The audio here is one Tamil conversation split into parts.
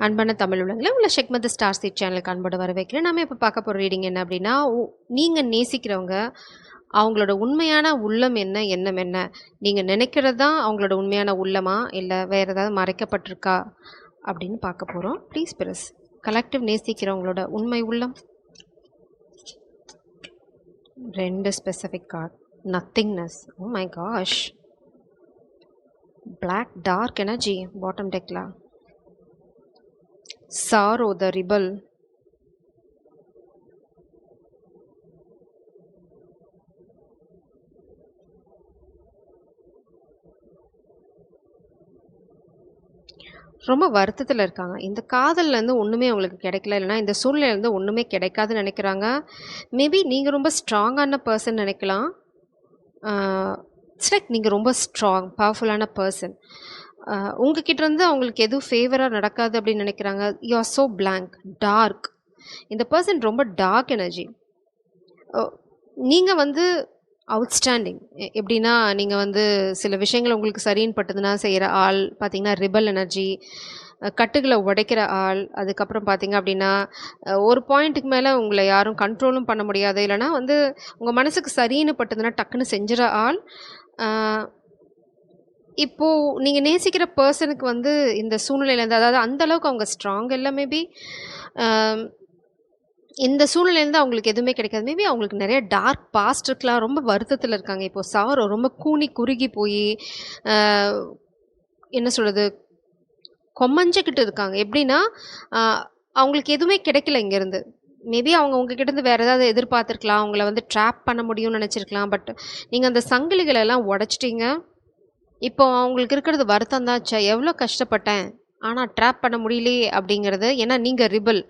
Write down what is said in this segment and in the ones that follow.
அன்பான தமிழ் உள்ளங்களே, உள்ள ஷெக்மத் ஸ்டார் சீட் சேனலுக்கு அன்போடு வரவேற்கிறேன். நாம இப்ப பார்க்க போற ரீடிங் என்ன அப்படின்னா, நீங்க நேசிக்கிறவங்க, அவங்களோட உண்மையான உள்ளம் என்ன, எண்ணம் என்ன? நீங்க நினைக்கிறது தான் அவங்களோட உண்மையான உள்ளமா? இல்ல வேற ஏதாவது மறைக்கப்பட்டிருக்கா? அப்படின்னு பார்க்க போறோம். Please press. கலெக்டிவ் நேசிக்கிறவங்களோட உண்மை உள்ளம். 2 specific card. Nothingness. Oh my gosh. Black dark energy bottom deckல. Sorrow, the rebel. ரொம்ப வருத்தத்தில் இருக்காங்க. இந்த காதல்லேருந்து ஒன்றுமே அவங்களுக்கு கிடைக்கல, இல்லைனா இந்த சூழ்நிலையிலேருந்து ஒன்றுமே கிடைக்காதுன்னு நினைக்கிறாங்க. மேபி நீங்கள் ரொம்ப ஸ்ட்ராங்கான பர்சன் நினைக்கலாம். இட்ஸ் லைக் நீங்கள் ரொம்ப ஸ்ட்ராங் பவர்ஃபுல்லான பர்சன். உங்ககிட்ட இருந்து அவங்களுக்கு எதுவும் ஃபேவராக நடக்காது அப்படின்னு நினைக்கிறாங்க. You are so blank, dark. இந்த பர்சன் ரொம்ப டார்க் எனர்ஜி. நீங்கள் வந்து அவுட்ஸ்டாண்டிங். எப்படின்னா நீங்கள் வந்து சில விஷயங்கள் உங்களுக்கு சரின்னு பட்டதுன்னா செய்கிற ஆள். பார்த்தீங்கன்னா ரிபல் எனர்ஜி, கட்டுகளை உடைக்கிற ஆள். அதுக்கப்புறம் பார்த்தீங்க அப்படின்னா ஒரு பாயிண்ட்டுக்கு மேலே உங்களை யாரும் கண்ட்ரோலும் பண்ண முடியாது. இல்லைனா வந்து உங்கள் மனசுக்கு சரின்னு பட்டதுன்னா டக்குன்னு செஞ்சிட ஆள். இப்போது நீங்கள் நேசிக்கிற பர்சனுக்கு வந்து இந்த சூழ்நிலையிலேருந்து, அதாவது அந்தளவுக்கு அவங்க ஸ்ட்ராங் இல்லை. மேபி இந்த சூழ்நிலையிலேருந்து அவங்களுக்கு எதுவுமே கிடைக்காது. மேபி அவங்களுக்கு நிறைய டார்க் பாஸ்ட் இருக்கலாம். ரொம்ப வருத்தத்தில் இருக்காங்க. இப்போது சாரோ ரொம்ப கூனி குறுகி போய் என்ன சொல்கிறது, கொம்மஞ்சிக்கிட்டு இருக்காங்க. எப்படின்னா அவங்களுக்கு எதுவுமே கிடைக்கல இங்கேருந்து. மேபி அவங்க உங்ககிட்டேருந்து வேறு ஏதாவது எதிர்பார்த்துருக்கலாம். அவங்கள வந்து ட்ராப் பண்ண முடியும்னு நினச்சிருக்கலாம். பட் நீங்கள் அந்த சங்கிலிகளெல்லாம் உடச்சிட்டிங்க. இப்போ அவங்களுக்கு இருக்கிறது வருத்தம் தான். எவ்வளோ கஷ்டப்பட்டேன், ஆனால் ட்ராப் பண்ண முடியலையே அப்படிங்கிறது. ஏன்னா நீங்கள் ரிபல்.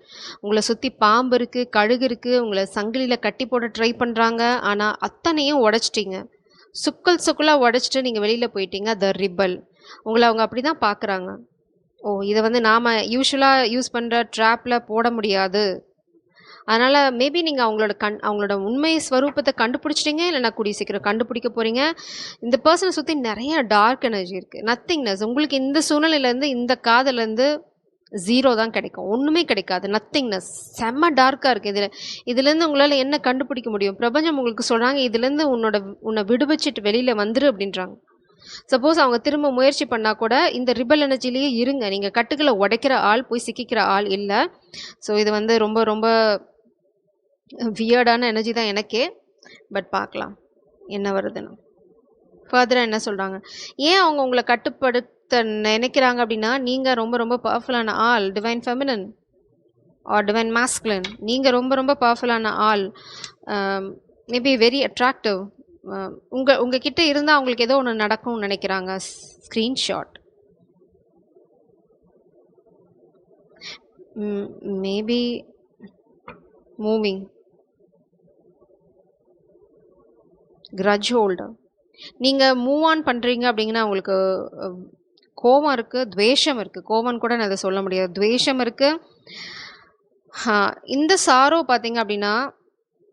உங்களை சுற்றி பாம்பு இருக்குது, கழுகு இருக்குது, உங்களை சங்கிலியில் கட்டி போட ட்ரை பண்ணுறாங்க. ஆனால் அத்தனையும் உடச்சிட்டிங்க. சுக்கலாக உடச்சிட்டு நீங்கள் வெளியில் போயிட்டீங்க. த ரிபல். உங்களை அவங்க அப்படி தான் பார்க்குறாங்க. ஓ, இதை வந்து நாம் யூஸ்வலாக யூஸ் பண்ணுற ட்ராப்பில் போட முடியாது. அதனால் மேபி நீங்கள் அவங்களோட உண்மை ஸ்வரூபத்தை கண்டுபிடிச்சிட்டிங்க, இல்லைனா கூடிய சீக்கிரம் கண்டுபிடிக்க போகிறீங்க. இந்த பர்சனை சுற்றி நிறைய டார்க் எனர்ஜி இருக்குது. நத்திங்னஸ். உங்களுக்கு இந்த சூழ்நிலையிலேருந்து, இந்த காதலேருந்து 0 தான் கிடைக்கும். ஒன்றுமே கிடைக்காது. நத்திங்னஸ். செம்ம டார்க்காக இருக்குது. இதுலேருந்து உங்களால் என்ன கண்டுபிடிக்க முடியும்? பிரபஞ்சம் உங்களுக்கு சொல்கிறாங்க, இதுலேருந்து உன்னை விடுவிச்சிட்டு வெளியில் வந்துரு அப்படின்றாங்க. சப்போஸ் அவங்க திரும்ப முயற்சி பண்ணால் கூட இந்த ரிபல் எனர்ஜிலேயே இருங்க. நீங்கள் கட்டுக்களை உடைக்கிற ஆள், போய் சிக்கிக்கிற ஆள் இல்லை. ஸோ இது வந்து ரொம்ப ரொம்ப வியர்டான எனர்ஜி தான் எனக்கே. பட் பார்க்கலாம் என்ன வருதுன்னு. ஃபர்தராக என்ன சொல்கிறாங்க, ஏன் அவங்க உங்களை கட்டுப்படுத்த நினைக்கிறாங்க அப்படின்னா, நீங்கள் ரொம்ப ரொம்ப பவர்ஃபுல்லான ஆள். Divine feminine or divine masculine. நீங்கள் ரொம்ப ரொம்ப பவர்ஃபுல்லான ஆள். Maybe very attractive. உங்ககிட்ட இருந்தால் அவங்களுக்கு ஏதோ ஒன்று நடக்கும்னு நினைக்கிறாங்க. Screenshot. Maybe moving. Grudge holder. நீங்கள் மூவ் ஆன் பண்ணுறீங்க அப்படிங்கன்னா அவங்களுக்கு கோபம் இருக்குது, துவேஷம் இருக்குது. கோபம்னு கூட நான் அதை சொல்ல முடியாது. துவேஷம் இருக்குது. இந்த சாரோ பார்த்தீங்க அப்படின்னா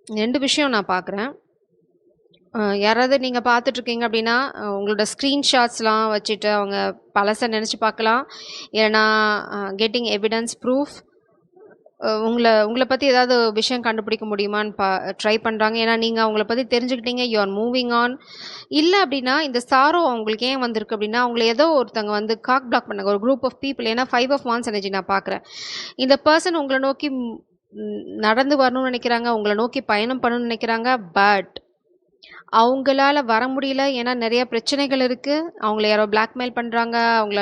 2 விஷயம் நான் பார்க்குறேன். யாராவது நீங்கள் பார்த்துட்ருக்கீங்க அப்படின்னா உங்களோட ஸ்க்ரீன்ஷாட்ஸ்லாம் வச்சுட்டு அவங்க பழசை நினச்சி பார்க்கலாம். இல்லைனா கெட்டிங் எவிடன்ஸ் ப்ரூஃப். உங்களை பற்றி ஏதாவது விஷயம் கண்டுபிடிக்க முடியுமான்னு ட்ரை பண்ணுறாங்க. ஏன்னா நீங்கள் அவங்கள பற்றி தெரிஞ்சுக்கிட்டீங்க. You are moving on. இல்லை அப்படின்னா இந்த சாரோ அவங்களுக்கு ஏன் வந்திருக்கு அப்படின்னா, அவங்கள ஏதோ ஒருத்தங்க வந்து காக் பிளாக் பண்ணாங்க, ஒரு குரூப் ஆஃப் பீப்புள். ஏன்னா 5 of Wands எனர்ஜி நான் பார்க்குறேன். இந்த பர்சன் உங்களை நோக்கி நடந்து வரணும்னு நினைக்கிறாங்க, உங்களை நோக்கி பயணம் பண்ணணும்னு நினைக்கிறாங்க. பட் அவங்களால வர முடியல. ஏன்னா நிறைய பிரச்சனைகள் இருக்குது. அவங்கள யாரோ பிளாக்மெயில் பண்ணுறாங்க, அவங்கள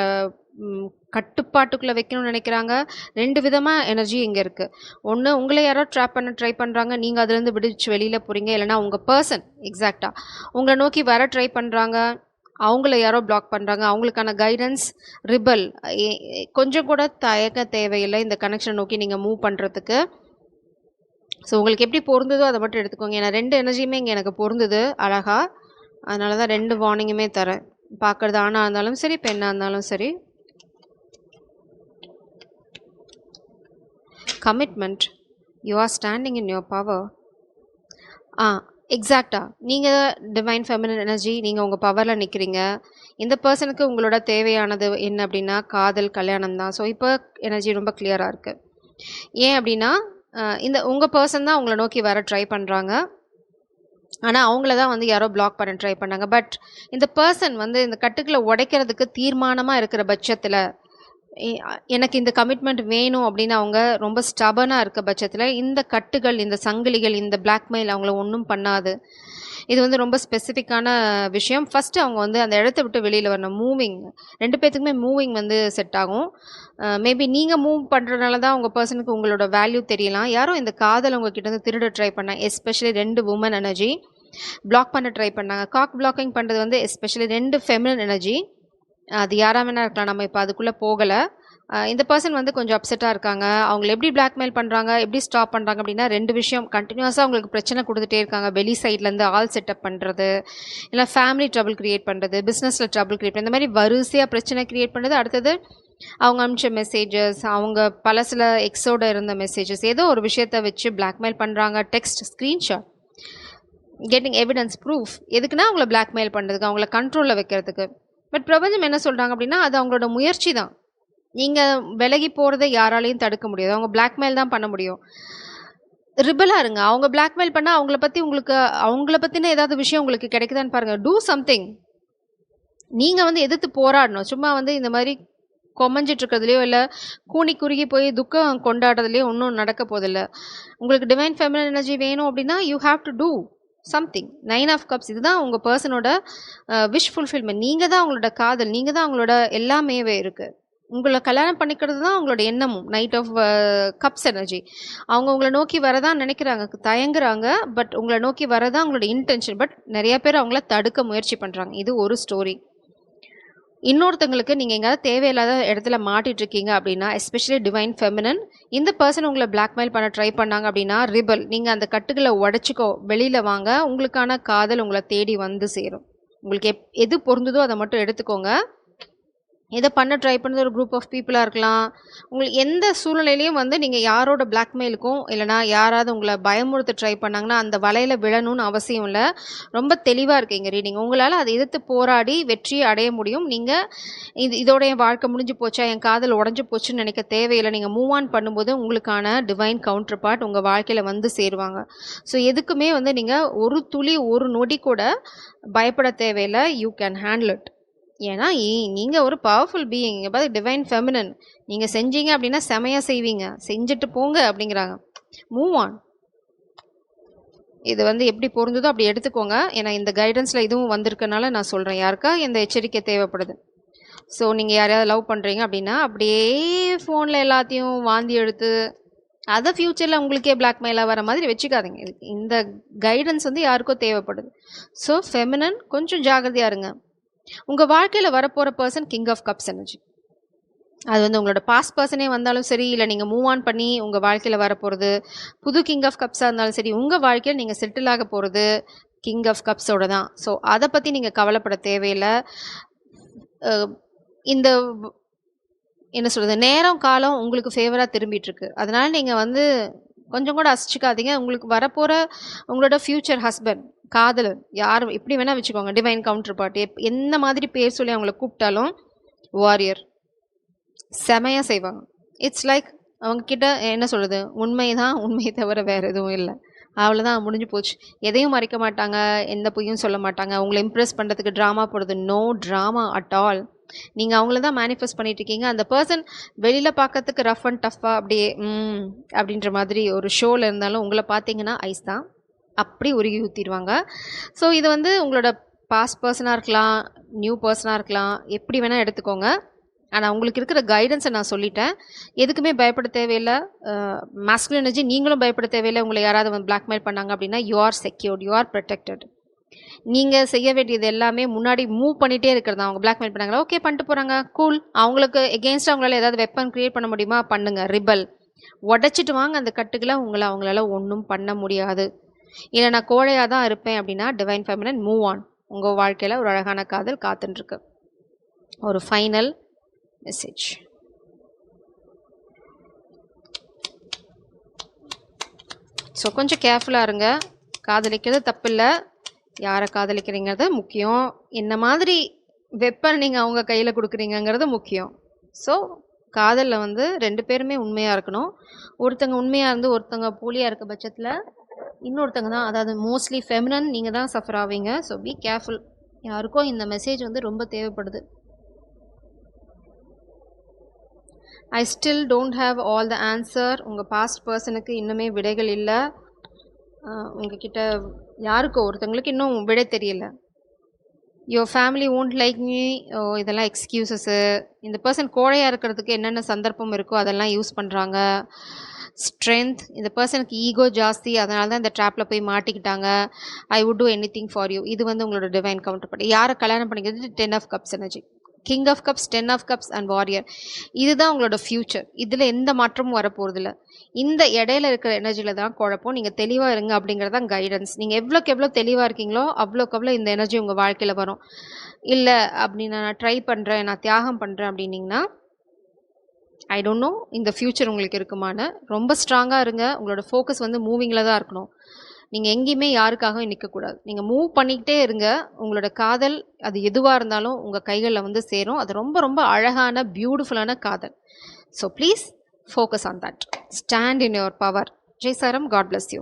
கட்டுப்பாட்டுக்குள்ளே வைக்கணும்னு நினைக்கிறாங்க. 2 விதமாக எனர்ஜி இங்கே இருக்குது. ஒன்று, உங்களை யாரோ ட்ராப் பண்ண ட்ரை பண்ணுறாங்க, நீங்கள் அதுலேருந்து விடுவிச்சு வெளியில் போகிறீங்க. இல்லைனா உங்கள் பர்சன் எக்ஸாக்டாக உங்களை நோக்கி வர ட்ரை பண்ணுறாங்க, அவங்கள யாரோ பிளாக் பண்ணுறாங்க. அவங்களுக்கான கைடன்ஸ் ரிபல். கொஞ்சம் கூட தயக்க தேவையில்லை இந்த கனெக்ஷன் நோக்கி நீங்கள் மூவ் பண்ணுறதுக்கு. ஸோ உங்களுக்கு எப்படி பொருந்ததோ அதை மட்டும் எடுத்துக்கோங்க. ஏன்னா 2 எனர்ஜியுமே இங்கே எனக்கு பொருந்தது அழகாக. அதனால தான் 2 வார்னிங்குமே தரேன். பார்க்குறது ஆணாக இருந்தாலும் சரி, பெண்ணாக இருந்தாலும் சரி. Commitment. You are standing in your power. எக்ஸாக்டாக நீங்கள் டிவைன் ஃபெமினன் எனர்ஜி. நீங்கள் உங்கள் பவரில் நிற்கிறீங்க. இந்த பர்சனுக்கு உங்களோட தேவையானது என்ன அப்படின்னா காதல், கல்யாணம் தான். ஸோ இப்போ எனர்ஜி ரொம்ப கிளியரா இருக்கு. ஏன் அப்படின்னா, இந்த உங்க பர்சன் தான் உங்கள நோக்கி வர ட்ரை பண்றாங்க. ஆனா, அவங்கள தான் வந்து யாரோ பிளாக் பண்ண ட்ரை பண்ணாங்க. பட் இந்த பர்சன் வந்து இந்த கட்டுக்கள உடைக்கிறதுக்கு தீர்மானமா இருக்கிற பட்சத்தில, எனக்கு இந்த கமிட்மெண்ட் வேணும் அப்படின்னு அவங்க ரொம்ப ஸ்டபர்னா இருக்க பட்சத்தில, இந்த கட்டுகள், இந்த சங்கிலிகள், இந்த பிளாக்மெயில் அவங்கள ஒண்ணும் பண்ணாது. இது வந்து ரொம்ப ஸ்பெசிஃபிக்கான விஷயம். ஃபர்ஸ்ட் அவங்க வந்து அந்த இடத்த விட்டு வெளியில வரணும். மூவிங் 2 பேத்துக்குமே மூவிங் வந்து செட் ஆகும். மேபி நீங்க மூவ் பண்றனால தான் உங்க பெர்சனுக்கு உங்களோட வேல்யூ தெரியலாம். யாரோ இந்த காதல உங்ககிட்ட இருந்து திருட ட்ரை பண்ணாங்க. எஸ்பெஷலி 2 வுமன் எனர்ஜி பிளாக் பண்ண ட்ரை பண்ணாங்க. காக் பிளாக்கிங் பண்றது வந்து எஸ்பெஷலி 2 ஃபெமினின் எனர்ஜி. அது யாரா வேணா இருக்கலாம். நம்ம இப்ப அதுக்குள்ள போகல. இந்த பர்சன் வந்து கொஞ்சம் அப்செட்டா இருக்காங்க. அவங்கள எப்படி பிளாக்மெயில் பண்றாங்க, எப்படி ஸ்டாப் பண்றாங்க அப்படின்னா 2 விஷயம். கன்டினியூஸா அவங்களுக்கு பிரச்சனை குடுத்துட்டே இருக்காங்க. வெளி சைட்லேருந்து ஆள் செட்டப் பண்றது, இல்ல ஃபேமிலி ட்ரபிள் கிரியேட் பண்றது, பிசினஸ்ல ட்ரபிள் கிரியேட் பண்றது. இந்த மாதிரி வரிசையா பிரச்சனை கிரியேட் பண்றது. அடுத்தது அவங்க அனுப்பிச்ச மெசேஜஸ், அவங்க பழசுல எக்ஸோட இருந்த மெசேஜஸ், ஏதோ ஒரு விஷயத்த வச்சு பிளாக்மெயில் பண்றாங்க. Text, screenshot, getting evidence, proof. எதுக்குன்னா அவங்கள பிளாக்மெயில் பண்றதுக்கு, அவங்கள கண்ட்ரோல்ல வைக்கிறதுக்கு. பட் பிரபஞ்சம் என்ன சொல்றாங்க அப்படின்னா, அது அவங்களோட முயற்சி தான். நீங்க விலகி போறத யாராலையும் தடுக்க முடியாது. அவங்க பிளாக்மெயில் தான் பண்ண முடியும். ரிபலா இருங்க. அவங்க பிளாக்மெயில் பண்ணா அவங்கள பத்தின ஏதாவது விஷயம் உங்களுக்கு கிடைக்குதான்னு பாருங்க. Do something. நீங்க வந்து எதிர்த்து போராடணும். சும்மா வந்து இந்த மாதிரி கொமஞ்சிட்டு இருக்கிறதுலையோ, இல்ல கூனி குறுகி போய் துக்கம் கொண்டாடுறதுலையோ ஒன்றும் நடக்க போதில்ல. உங்களுக்கு டிவைன் ஃபெமினின் எனர்ஜி வேணும் அப்படின்னா, you have to do something. 9 of cups இதுதான் உங்க பர்சனோட விஷ் ஃபுல்ஃபில்மெண்ட். நீங்க தான் அவங்களோட காதல், நீங்க தான் அவங்களோட எல்லாமேவே இருக்கு. உங்கள கல்யாணம் பண்ணிக்கிறது தான் அவங்களோட எண்ணமும். Knight of cups energy. அவங்க உங்கள நோக்கி வரதான் நினைக்கிறாங்க, தயங்குறாங்க. பட் உங்கள நோக்கி வரதான் அவங்களோட இன்டென்ஷன். பட் நிறைய பேர் அவங்கள தடுக்க முயற்சி பண்றாங்க. இது ஒரு ஸ்டோரி. இன்னொருத்தங்களுக்கு நீங்க எங்கேயாவது தேவையில்லாத இடத்துல மாட்டிட்டு இருக்கீங்க அப்படின்னா, எஸ்பெஷலி டிவைன் ஃபெமினன், இந்த பர்சன் உங்களை பிளாக்மெயில் பண்ண ட்ரை பண்ணாங்க அப்படின்னா, ரிபல். நீங்க அந்த கட்டுகளை உடைச்சிக்கோ, வெளியில வாங்க. உங்களுக்கான காதல் உங்களை தேடி வந்து சேரும். உங்களுக்கு எது பொருந்துதோ அதை மட்டும் எடுத்துக்கோங்க. இதை பண்ண ட்ரை பண்ணுறது ஒரு குரூப் ஆஃப் பீப்புளாக இருக்கலாம். உங்களுக்கு எந்த சூழ்நிலையிலையும் வந்து நீங்கள் யாரோட பிளாக்மெயிலுக்கும் இல்லைனா யாராவது உங்களை பயமுறுத்த ட்ரை பண்ணாங்கன்னா அந்த வலையில் விழணும்னு அவசியம் இல்லை. ரொம்ப தெளிவாக இருக்கீங்க ரீடிங். உங்களால் அதை எதிர்த்து போராடி வெற்றியை அடைய முடியும். நீங்கள் இதோட என் வாழ்க்கை முடிஞ்சு போச்சா, என் காதல் உடஞ்சி போச்சுன்னு நினைக்க தேவையில்லை. நீங்கள் மூவ் ஆன் பண்ணும்போது உங்களுக்கான டிவைன் கவுண்டர் பார்ட் உங்கள் வாழ்க்கையில் வந்து சேருவாங்க. ஸோ எதுக்குமே வந்து நீங்கள் ஒரு துளி ஒரு நொடி கூட பயப்பட தேவையில்லை. You can handle it. ஏன்னா நீங்க ஒரு பவர்ஃபுல் பீயிங். பார்த்து டிவைன் ஃபெமினன். நீங்க செஞ்சீங்க அப்படின்னா செமையா செய்வீங்க. செஞ்சுட்டு போங்க அப்படிங்கிறாங்க. Move on. இது வந்து எப்படி பொருந்ததோ அப்படி எடுத்துக்கோங்க. ஏன்னா இந்த கைடன்ஸ்ல இதுவும் வந்திருக்கனால நான் சொல்றேன். யாருக்கா இந்த எச்சரிக்கை தேவைப்படுது. ஸோ நீங்கள் யாரையாவது லவ் பண்ணுறீங்க அப்படின்னா அப்படியே ஃபோனில் எல்லாத்தையும் வாந்தி எடுத்து அதை ஃப்யூச்சரில் உங்களுக்கே பிளாக்மெயிலாக வர மாதிரி வச்சுக்காதீங்க. இந்த கைடன்ஸ் வந்து யாருக்கோ தேவைப்படுது. ஸோ ஃபெமினன் கொஞ்சம் ஜாகிரதையாக இருங்க. உங்கள் வாழ்க்கையில் வரப்போகிற person king of cups energy. அது வந்து உங்களோட பாஸ்ட் பர்சனே வந்தாலும் சரி, இல்லை நீங்கள் மூவ் ஆன் பண்ணி உங்கள் வாழ்க்கையில் வரப்போகிறது புது கிங் ஆஃப் கப்ஸாக இருந்தாலும் சரி, உங்கள் வாழ்க்கையில் நீங்கள் செட்டில் ஆக போகிறது கிங் ஆஃப் கப்ஸோட தான். ஸோ அதை பற்றி நீங்கள் கவலைப்பட தேவையில்லை. இந்த என்ன சொல்கிறது, நேரம் காலம் உங்களுக்கு ஃபேவராக திரும்பிட்டுருக்கு. அதனால் நீங்கள் வந்து கொஞ்சம் கூட அசிச்சிக்காதீங்க. உங்களுக்கு வரப்போகிற உங்களோட ஃப்யூச்சர் ஹஸ்பண்ட், காதலர், யார் எப்படி வேணால் வச்சுக்கோங்க, டிவைன் கவுண்டர் பார்ட்டி, என்ன மாதிரி பேர் சொல்லி அவங்கள கூப்பிட்டாலும் வாரியர் செமையாக செய்வாங்க. இட்ஸ் லைக் அவங்கக்கிட்ட என்ன சொல்கிறது, உண்மையை தவிர வேறு எதுவும் இல்லை. அவ்வளோதான், முடிஞ்சு போச்சு. எதையும் மறைக்க மாட்டாங்க, எந்த பொய்யும் சொல்ல மாட்டாங்க. உங்களை இம்ப்ரெஸ் பண்ணுறதுக்கு ட்ராமா போடுறது, நோ ட்ராமா அட் ஆல். நீங்கள் அவங்கள தான் மேனிஃபெஸ்ட் பண்ணிட்டு இருக்கீங்க. அந்த பர்சன் வெளியில் பார்க்கறதுக்கு ரஃப் அண்ட் டஃப்பாக அப்படியே அப்படின்ற மாதிரி ஒரு ஷோவில் இருந்தாலும் உங்களை பார்த்தீங்கன்னா ஐஸ் தான், அப்படி உருகி ஊற்றிடுவாங்க. ஸோ இது வந்து உங்களோட பாஸ்ட் பர்சனாக இருக்கலாம், நியூ பர்சனாக இருக்கலாம், எப்படி வேணால் எடுத்துக்கோங்க. ஆனால் உங்களுக்கு இருக்கிற கைடன்ஸை நான் சொல்லிட்டேன். எதுக்குமே பயப்பட தேவையில்லை. மாஸ்குலின் எனர்ஜி நீங்களும் பயப்பட தேவையில்லை. உங்களை யாராவது வந்து பிளாக்மெயில் பண்ணாங்க அப்படின்னா you are secured, you are protected. நீங்கள் செய்ய வேண்டியது எல்லாமே முன்னாடி மூவ் பண்ணிகிட்டே இருக்கிறது. அவங்க பிளாக்மெயில் பண்ணாங்களா, ஓகே பண்ணிட்டு போகிறாங்க, கூல். அவங்களுக்கு எகெயின்ஸ்டாக அவங்களால ஏதாவது வெப்பன் க்ரியேட் பண்ண முடியுமா, பண்ணுங்க, ரிபல். உடச்சிட்டு வாங்க அந்த கட்டுக்களை. அவங்களால ஒன்றும் பண்ண முடியாது. இல்லை நான் கோழையாக தான் இருப்பேன் அப்படின்னா டிவைன் ஃபெமினன், மூவ் ஆன். உங்கள் வாழ்க்கையில் ஒரு அழகான காதல் காத்துட்டுருக்கு. ஒரு ஃபைனல் மெசேஜ். ஸோ கொஞ்சம் கேர்ஃபுல்லாக இருங்க. காதலிக்கிறது தப்பில்லை, யாரை காதலிக்கிறீங்கிறது முக்கியம். என்ன மாதிரி வெப்பன் நீங்கள் அவங்க கையில் கொடுக்குறீங்கங்கிறது முக்கியம். ஸோ காதலில் வந்து 2 பேருமே உண்மையாக இருக்கணும். ஒருத்தங்க உண்மையாக இருந்து ஒருத்தங்க போலியாக இருக்க பட்சத்தில் இன்னொருத்தங்க தான், அதாவது மோஸ்ட்லி ஃபெமினன் நீங்கள் தான் சஃபர் ஆவீங்க. So be careful. யாருக்கும் இந்த மெசேஜ் வந்து ரொம்ப தேவைப்படுது. I still don't have all the answer. உங்கள் பாஸ்ட் பர்சனுக்கு இன்னுமே விடைகள் இல்லை. உங்ககிட்ட யாருக்கோ ஒருத்தங்களுக்கு இன்னும் விடை தெரியல. Your family won't like me. இதெல்லாம் எக்ஸ்கியூசஸ்ஸு. இந்த பர்சன் கோழையாக இருக்கிறதுக்கு என்னென்ன சந்தர்ப்பம் இருக்கோ அதெல்லாம் யூஸ் பண்ணுறாங்க. ஸ்ட்ரென்த், இந்த பர்சனுக்கு ஈகோ ஜாஸ்தி, அதனால தான் இந்த ட்ராப்பில் போய் மாட்டிக்கிட்டாங்க. I would do anything for you. இது வந்து உங்களோட டிவைன் கவுண்டர் பார்ட். யாரை கல்யாணம் பண்ணிக்கிறது? 10 of cups energy, king of cups, 10 of cups and warrior. இதுதான் உங்களோட ஃப்யூச்சர். இதில் எந்த மாற்றமும் வரப்போகிறதில்ல. இந்த இடையில இருக்கிற எனர்ஜியில் தான் குழப்பம். நீங்கள் தெளிவாக இருங்க அப்படிங்கிறது தான் கைடன்ஸ். நீங்கள் எவ்வளோக்கு எவ்வளோ தெளிவாக இருக்கீங்களோ அவ்வளோக்கு அவ்வளோ இந்த எனர்ஜி உங்கள் வாழ்க்கையில் வரும். இல்லை அப்படின்னு நான் ட்ரை பண்ணுறேன், நான் தியாகம் பண்ணுறேன் அப்படின்னிங்கன்னா ஐ டோன்ட் நோ இந்த ஃப்யூச்சர் உங்களுக்கு இருக்குமான்னு. ரொம்ப ஸ்ட்ராங்காக இருங்க. உங்களோட ஃபோக்கஸ் வந்து மூவிங்கில் தான் இருக்கணும். நீங்கள் எங்கேயுமே யாருக்காகவும் நிற்கக்கூடாது. நீங்கள் மூவ் பண்ணிக்கிட்டே இருங்க. உங்களோட காதல் அது எதுவாக இருந்தாலும் உங்கள் கைகளில் வந்து சேரும். அது ரொம்ப ரொம்ப அழகான பியூட்டிஃபுல்லான காதல். So please focus on that. Stand in your power. ஜெய் சாரம். God bless you.